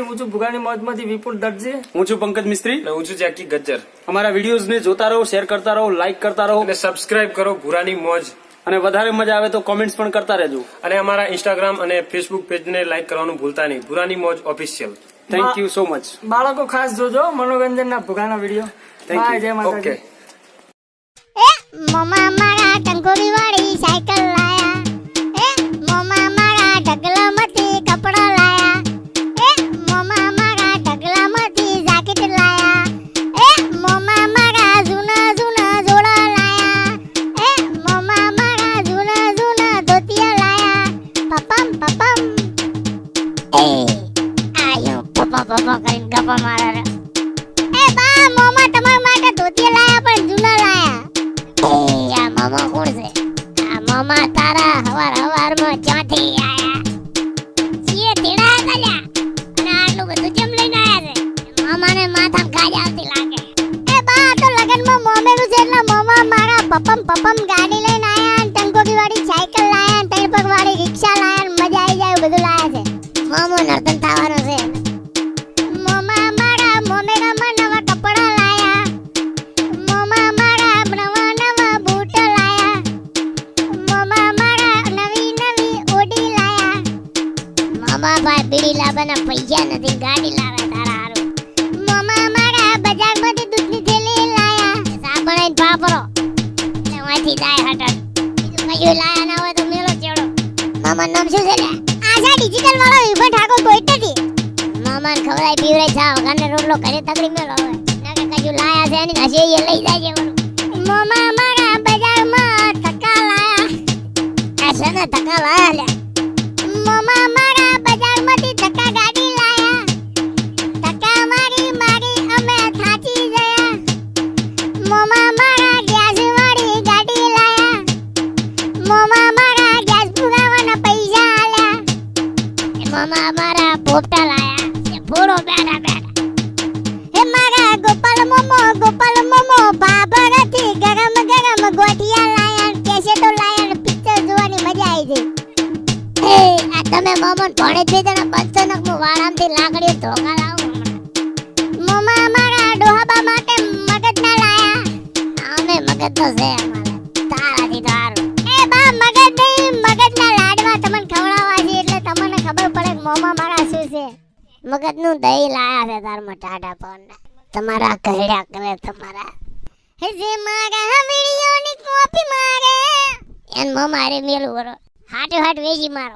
હું છું ભુગાની મોજમાંથી વિપુલ દરજી। હું છું પંકજ મિસ્ત્રી અને હું છું જેકી ગજ્જર। અમારા વિડીયોઝ ને જોતા રહો, શેર કરતા રહો, લાઈક કરતા રહો અને સબસ્ક્રાઇબ કરો ભૂરાની મોજ। અને વધારે મજા આવે તો કોમેન્ટ્સ પણ કરતા રહેજો। અને અમારા ઇન્સ્ટાગ્રામ અને ફેસબુક પેજને લાઈક કરવાનું ભૂલતા નહીં, ભૂરાની મોજ official. Thank you so much. બાળકો ખાસ જોજો મનોરંજનના ભુગાના વિડીયો। Thank you. બાય, જય માતાજી। ઓકે। મમ્મા મારા ટંકોરી વાળી સાયકલ લાયા મમ્મા મારા ઢગલામાંથી કપડા લાયા મમ્મા મારા ઢગલામાંથી જાકેટ લાયા મમ્મા મારા જૂના જૂના જોડા લાયા મમ્મા મારા જૂના જૂના ધોતિયા લાયા પપમ પપમ આયો પપા પપા કરીને ગપ્પા મારે બા મમ્મા તમારા માટે ધોતિયા લાયા પણ જૂના લાયા આ મામા કોણ છે આ મામા તારા હવારમાં ક્યાંથી આયા છીએ તેડા ચાલ્યા અને આટલું બધું કેમ લઈને આયા છે મામાને માથામાં ગાજ આવતી લાગે બા તો લગનમાં મોમેરું છે એટલે મામા મારા પપમ પપમ ગાડી લઈને આયા અને ટંકોકી વાળી સાયકલ લાયા અને ત્રણ પગ વાળી રિક્ષા લાયા અને મજા આવી જાય બધું લાયા છે મામો નર્તન થવાનો છે મામા મારા મોમેરામાં નવા કપડા લાયા મામા મારા નવા નવા બૂટ લાયા મામા મારા નવી નવી ઓડી લાયા મામા ભાઈ બીડી લાવવાના પૈસા નથી ગાડી લાવે તારા હારું મામા મારા બજારમાંથી દૂધની થેલી લાયા સાબણાઈને પાપરો એટલે વાંચી જાય હટટ બીજું કયું લાયા ના હોય તો મેલો ચેડો મામા નામ શું છે લે આશા ડિજિટલ વાળો વિભા ઠાકોર ગોઈટેથી મામાને ખવડાય પીવડાય ચા વગાડને રોટલો ઘરે તગડી મેલો હવે નાકે કજુ લાયા છે એની હશે એ લઈ જાય છે મામા મારા બજારમાં ધક્કા લાયા આ છે ને ધક્કા લાયા લે મામા મારા બજારમાંથી ધક્કા ગાડી લાયા ધક્કા મારી મારી અમે થાચી ગયા મામા મારા ગેસ વાળી ગાડી લાયા મામા મારા ગેસ પુરાવાના પૈસા આલ્યા મામા મારા પોપટા લાયા ફોડો બેઠા બેઠા હે મારા ગોપાલ મોમો બાબરથી ગરમ ગરમ ગોઠિયા લાયા કેસે તો લાયા પિક્ચર જોવાની મજા આવી ગઈ આ તમે મોમન ભણે જ બેદના બંધનક મુ વારામથી લાકડીઓ ધોકા લાવું મોમા મારા ડોહાબા માટે મગજ ના લાયા અમે મગજ તો છે અમારે તારાથી તો હારું બા મગજ નહીં મગજના લાડવા તમને ખવડાવવા છે એટલે તમને ખબર પડે કે મોમા મારા શું છે મગજનું દહીં લાયા છે તારમાં ટાટા પવન તમારા કહેડા કરે તમારા હે જે મારા વિડિયોની કોપી મારે એન મારે મેલું કરો હાટો હાટ વેજી મારો